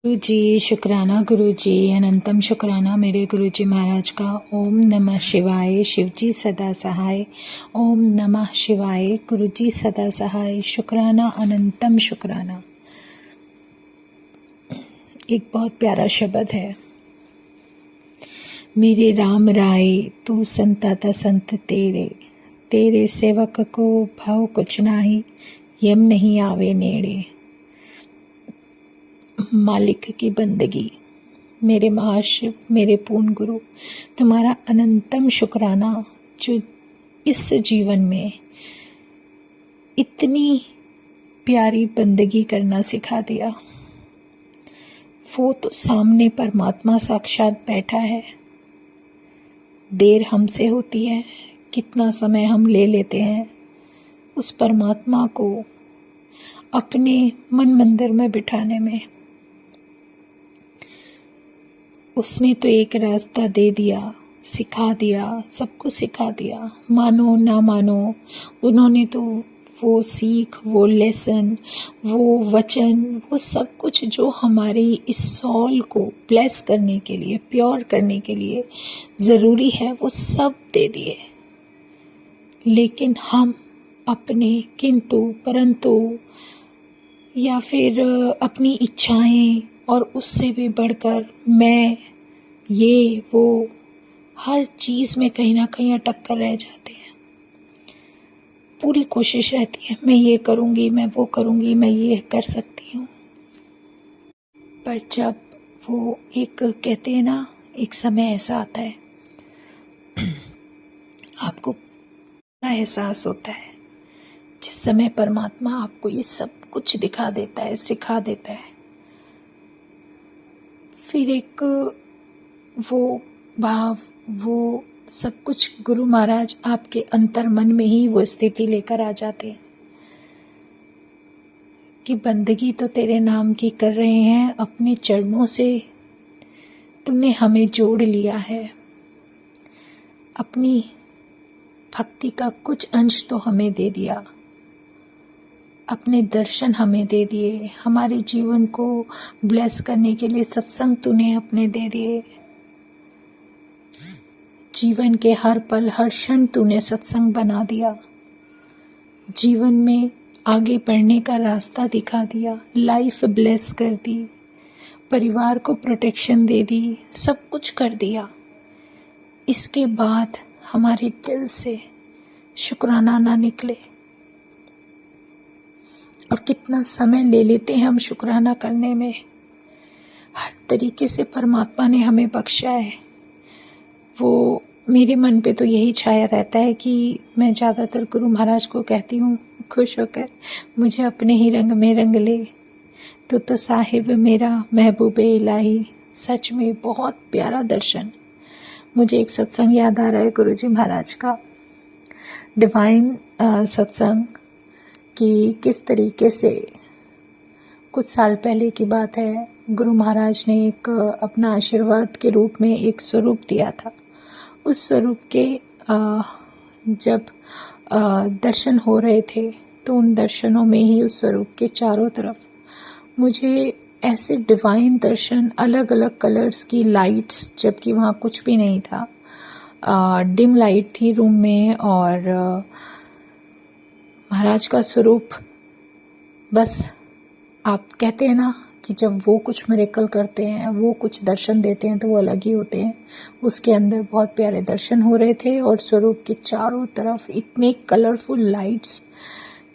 गुरु जी शुक्राना, गुरु जी अनंतम शुक्राना मेरे गुरु जी महाराज का। ओम नमः शिवाय। शिव जी सदा सहाय। ओम नमः शिवाय। गुरु जी सदा सहाय। शुक्राना, अनंतम शुक्राना। एक बहुत प्यारा शब्द है। मेरे राम राय तू संताता संत तेरे, तेरे सेवक को भाव कुछ नाही, यम नहीं आवे नेड़े। मालिक की बंदगी, मेरे महाशिव, मेरे पूर्ण गुरु, तुम्हारा अनंतम शुक्राना जो इस जीवन में इतनी प्यारी बंदगी करना सिखा दिया। वो तो सामने परमात्मा साक्षात बैठा है। देर हमसे होती है, कितना समय हम ले लेते हैं उस परमात्मा को अपने मन मंदिर में बिठाने में। उसने तो एक रास्ता दे दिया, सिखा दिया, सबको सिखा दिया। मानो ना मानो, उन्होंने तो वो सीख, वो लेसन, वो वचन, वो सब कुछ जो हमारी इस सॉल को ब्लेस करने के लिए, प्योर करने के लिए ज़रूरी है, वो सब दे दिए। लेकिन हम अपने किंतु परंतु या फिर अपनी इच्छाएं और उससे भी बढ़कर मैं, ये वो, हर चीज़ में कहीं ना कहीं अटक कर रह जाते हैं। पूरी कोशिश रहती है, मैं ये करूँगी, मैं वो करूँगी, मैं ये कर सकती हूँ। पर जब वो एक कहते हैं ना, एक समय ऐसा आता है आपको पूरा एहसास होता है जिस समय परमात्मा आपको ये सब कुछ दिखा देता है, सिखा देता है। फिर एक वो भाव, वो सब कुछ गुरु महाराज आपके अंतर मन में ही वो स्थिति लेकर आ जाते हैं कि बंदगी तो तेरे नाम की कर रहे हैं, अपने चरणों से तुमने हमें जोड़ लिया है। अपनी भक्ति का कुछ अंश तो हमें दे दिया, अपने दर्शन हमें दे दिए, हमारे जीवन को ब्लेस करने के लिए सत्संग तूने अपने दे दिए। जीवन के हर पल, हर क्षण तूने सत्संग बना दिया। जीवन में आगे बढ़ने का रास्ता दिखा दिया, लाइफ ब्लेस कर दी, परिवार को प्रोटेक्शन दे दी, सब कुछ कर दिया। इसके बाद हमारे दिल से शुक्राना ना निकले। और कितना समय ले लेते हैं हम शुक्राना करने में। हर तरीके से परमात्मा ने हमें बख्शा है। वो मेरे मन पे तो यही छाया रहता है कि मैं ज़्यादातर गुरु महाराज को कहती हूँ खुश होकर, मुझे अपने ही रंग में रंग ले, तो साहिब मेरा महबूबे इलाही। सच में बहुत प्यारा दर्शन। मुझे एक सत्संग याद आ रहा है गुरु जी महाराज का, डिवाइन सत्संग, कि किस तरीके से कुछ साल पहले की बात है, गुरु महाराज ने एक अपना आशीर्वाद के रूप में एक स्वरूप दिया था। उस स्वरूप के जब दर्शन हो रहे थे तो उन दर्शनों में ही उस स्वरूप के चारों तरफ मुझे ऐसे डिवाइन दर्शन, अलग अलग कलर्स की लाइट्स, जबकि वहाँ कुछ भी नहीं था, डिम लाइट थी रूम में, और महाराज का स्वरूप, बस आप कहते हैं ना कि जब वो कुछ मिरेकल करते हैं, वो कुछ दर्शन देते हैं तो वो अलग ही होते हैं। उसके अंदर बहुत प्यारे दर्शन हो रहे थे और स्वरूप के चारों तरफ इतने कलरफुल लाइट्स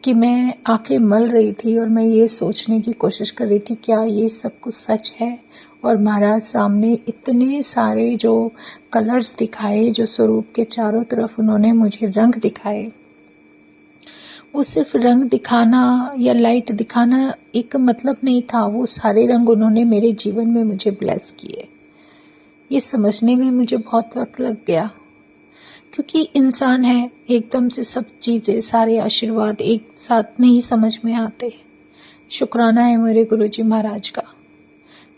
कि मैं आंखें मल रही थी और मैं ये सोचने की कोशिश कर रही थी क्या ये सब कुछ सच है। और महाराज सामने इतने सारे जो कलर्स दिखाए, जो स्वरूप के चारों तरफ उन्होंने मुझे रंग दिखाए, वो सिर्फ रंग दिखाना या लाइट दिखाना एक मतलब नहीं था, वो सारे रंग उन्होंने मेरे जीवन में मुझे ब्लेस किए। ये समझने में मुझे बहुत वक्त लग गया, क्योंकि इंसान है, एकदम से सब चीज़ें, सारे आशीर्वाद एक साथ नहीं समझ में आते। शुक्राना है मेरे गुरुजी महाराज का,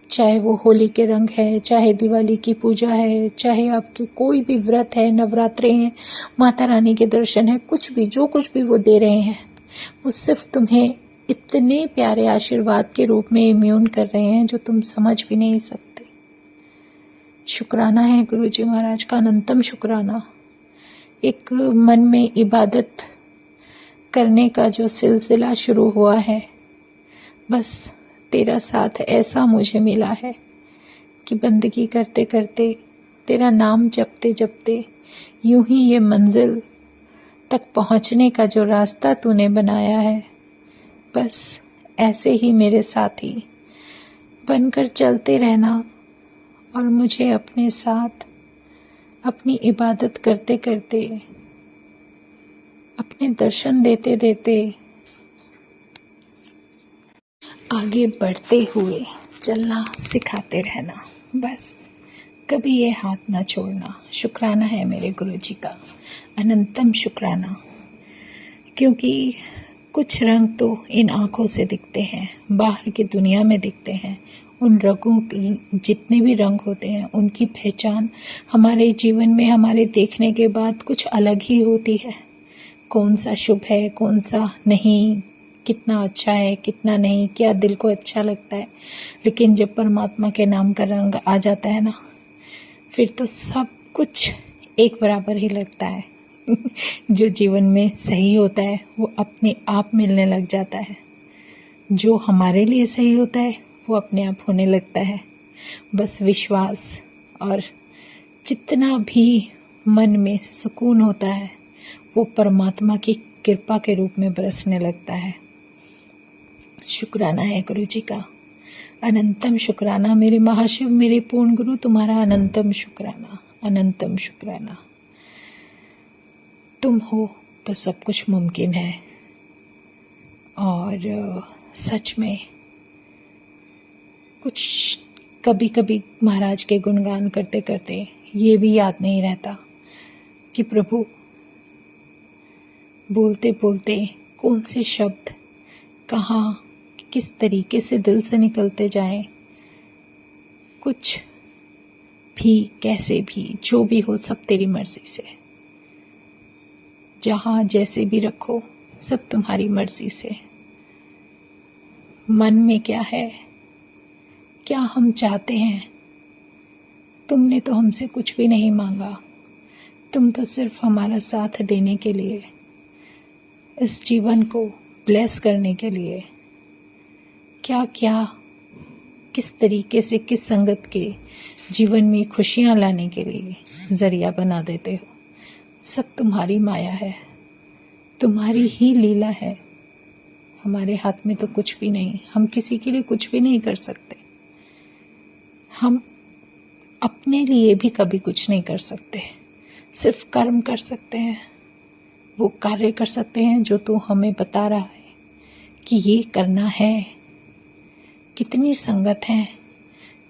चाहे वो होली के रंग है, चाहे दिवाली की पूजा है, चाहे आपके कोई भी व्रत है, नवरात्रे हैं, माता रानी के दर्शन है, कुछ भी, जो कुछ भी वो दे रहे हैं, वो सिर्फ तुम्हें इतने प्यारे आशीर्वाद के रूप में इम्यून कर रहे हैं जो तुम समझ भी नहीं सकते। शुक्राना है गुरुजी महाराज का, अनंतम शुक्राना। एक मन में इबादत करने का जो सिलसिला शुरू हुआ है, बस तेरा साथ ऐसा मुझे मिला है कि बंदगी करते करते, तेरा नाम जपते जपते, यूं ही ये मंजिल तक पहुंचने का जो रास्ता तूने बनाया है, बस ऐसे ही मेरे साथी बनकर चलते रहना और मुझे अपने साथ अपनी इबादत करते करते, अपने दर्शन देते देते आगे बढ़ते हुए चलना सिखाते रहना। बस कभी ये हाथ ना छोड़ना। शुक्राना है मेरे गुरुजी का, अनंतम शुक्राना। क्योंकि कुछ रंग तो इन आँखों से दिखते हैं, बाहर की दुनिया में दिखते हैं। उन रंगों, जितने भी रंग होते हैं, उनकी पहचान हमारे जीवन में हमारे देखने के बाद कुछ अलग ही होती है। कौन सा शुभ है, कौन सा नहीं, कितना अच्छा है, कितना नहीं, क्या दिल को अच्छा लगता है। लेकिन जब परमात्मा के नाम का रंग आ जाता है ना, फिर तो सब कुछ एक बराबर ही लगता है। जो जीवन में सही होता है वो अपने आप मिलने लग जाता है। जो हमारे लिए सही होता है वो अपने आप होने लगता है। बस विश्वास और जितना भी मन में सुकून होता है वो परमात्मा की कृपा के रूप में बरसने लगता है। शुक्राना है गुरुजी का, अनंतम शुक्राना। मेरे महाशिव, मेरे पूर्ण गुरु, तुम्हारा अनंतम शुक्राना, अनंतम शुक्राना। तुम हो तो सब कुछ मुमकिन है। और सच में कुछ कभी कभी महाराज के गुणगान करते करते ये भी याद नहीं रहता कि प्रभु बोलते बोलते कौन से शब्द कहाँ किस तरीके से दिल से निकलते जाएं। कुछ भी, कैसे भी, जो भी हो, सब तेरी मर्जी से। जहाँ जैसे भी रखो, सब तुम्हारी मर्जी से। मन में क्या है, क्या हम चाहते हैं, तुमने तो हमसे कुछ भी नहीं मांगा। तुम तो सिर्फ हमारा साथ देने के लिए, इस जीवन को ब्लेस करने के लिए, क्या क्या किस तरीके से, किस संगत के जीवन में खुशियां लाने के लिए जरिया बना देते हो। सब तुम्हारी माया है, तुम्हारी ही लीला है। हमारे हाथ में तो कुछ भी नहीं, हम किसी के लिए कुछ भी नहीं कर सकते। हम अपने लिए भी कभी कुछ नहीं कर सकते, सिर्फ कर्म कर सकते हैं। वो कार्य कर सकते हैं जो तू हमें बता रहा है कि ये करना है। कितनी संगत है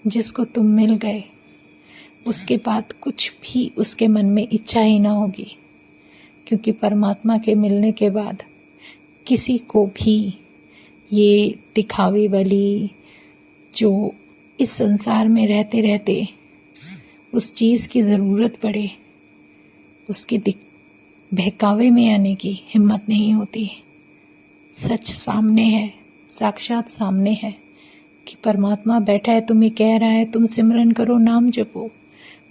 जिसको तुम मिल गए, उसके बाद कुछ भी उसके मन में इच्छा ही ना होगी। क्योंकि परमात्मा के मिलने के बाद किसी को भी ये दिखावे वाली, जो इस संसार में रहते रहते उस चीज़ की ज़रूरत पड़े, उसके बहकावे में आने की हिम्मत नहीं होती। सच सामने है, साक्षात सामने है कि परमात्मा बैठा है, तुम्हें कह रहा है तुम सिमरन करो, नाम जपो,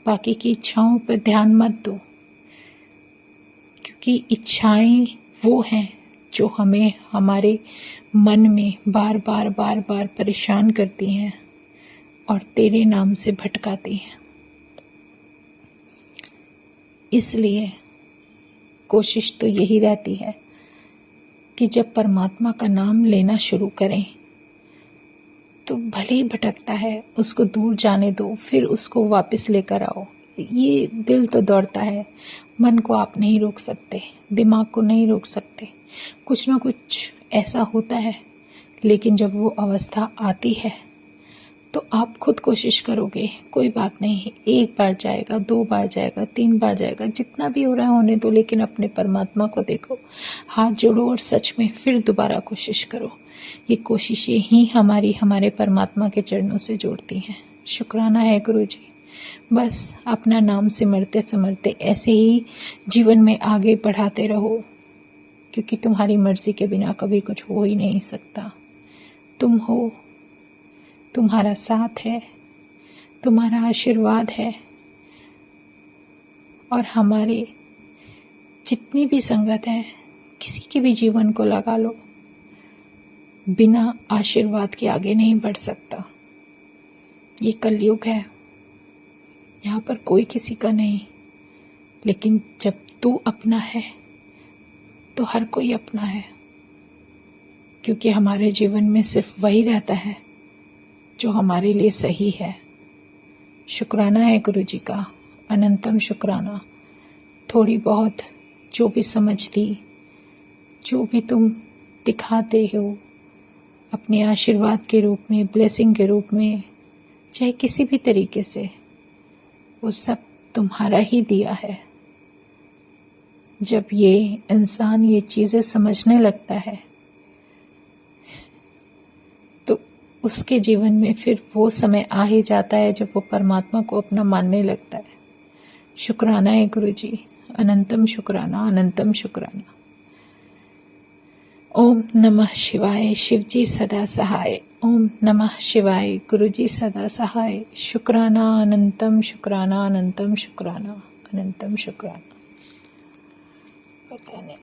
बाकी की इच्छाओं पर ध्यान मत दो। क्योंकि इच्छाएं वो हैं जो हमें हमारे मन में बार बार बार बार परेशान करती हैं और तेरे नाम से भटकाती हैं। इसलिए कोशिश तो यही रहती है कि जब परमात्मा का नाम लेना शुरू करें तो भले ही भटकता है, उसको दूर जाने दो, फिर उसको वापस लेकर आओ। ये दिल तो दौड़ता है, मन को आप नहीं रोक सकते, दिमाग को नहीं रोक सकते। कुछ ना कुछ ऐसा होता है, लेकिन जब वो अवस्था आती है तो आप खुद कोशिश करोगे, कोई बात नहीं, एक बार जाएगा, 2 बार जाएगा, 3 बार जाएगा, जितना भी हो रहा है होने दो, लेकिन अपने परमात्मा को देखो, हाथ जोड़ो और सच में फिर दोबारा कोशिश करो। ये कोशिशें ही हमारे परमात्मा के चरणों से जोड़ती हैं। शुक्राना है गुरुजी। बस अपना नाम सिमरते सिमरते ऐसे ही जीवन में आगे बढ़ाते रहो। क्योंकि तुम्हारी मर्जी के बिना कभी कुछ हो ही नहीं सकता। तुम हो, तुम्हारा साथ है, तुम्हारा आशीर्वाद है, और हमारी जितनी भी संगत है, किसी के भी जीवन को लगा लो, बिना आशीर्वाद के आगे नहीं बढ़ सकता। ये कलयुग है, यहाँ पर कोई किसी का नहीं, लेकिन जब तू अपना है तो हर कोई अपना है, क्योंकि हमारे जीवन में सिर्फ वही रहता है जो हमारे लिए सही है। शुक्राना है गुरु जी का, अनंतम शुक्राना। थोड़ी बहुत जो भी समझ दी, जो भी तुम दिखाते हो अपने आशीर्वाद के रूप में, ब्लेसिंग के रूप में, चाहे किसी भी तरीके से, वो सब तुम्हारा ही दिया है। जब ये इंसान ये चीज़ें समझने लगता है तो उसके जीवन में फिर वो समय आ ही जाता है जब वो परमात्मा को अपना मानने लगता है। शुक्राना है गुरु जी, अनंतम शुक्राना, अनंतम शुक्राना। ओम नमः शिवाय, शिव जी सदा सहाय। ओम नमः शिवाय, गुरु जी सदा सहाय। शुक्राना, अनंतम शुक्राना, अनंतम शुक्राना, अनंतम शुक्राना। पता नहीं।